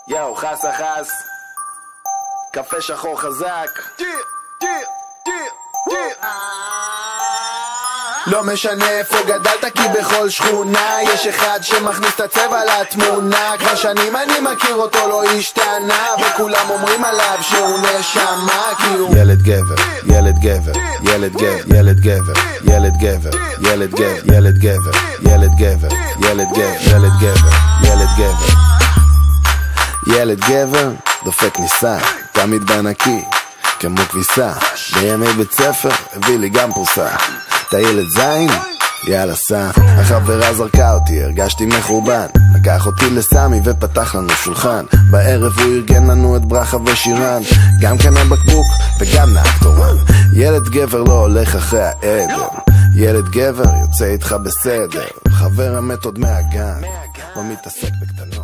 יאו, חס אחס, קפה שחור חזק. לא משנה איפה גדלת, כי בכל שכונה יש אחד שמכניס את הצבע לתמונה. כבר שנים אני מכיר אותו, לא השתנה, וכולם אומרים עליו שהוא נשמה, כי הוא ילד גבר, ילד גבר, ילד גבר, ילד גבר, ילד גבר, ילד גבר, ילד גבר, ילד גבר, ילד גבר, ילד גבר, ילד גבר, ילד גבר, דופק ניסה, תמיד בנקי כמו כביסה. בימי בית ספר הביא לי גם פרוסה, את הילד זין, יאללה סע. החברה זרקה אותי, הרגשתי מחורבן, לקח אותי לסמי ופתח לנו שולחן. בערב הוא ארגן לנו את ברכה ושירן, גם קנה בקבוק וגם נהג תורן. ילד גבר לא הולך אחרי העדר, ילד גבר יוצא איתך בסדר. חבר המת עוד מהגן, לא מתעסק בקטנות.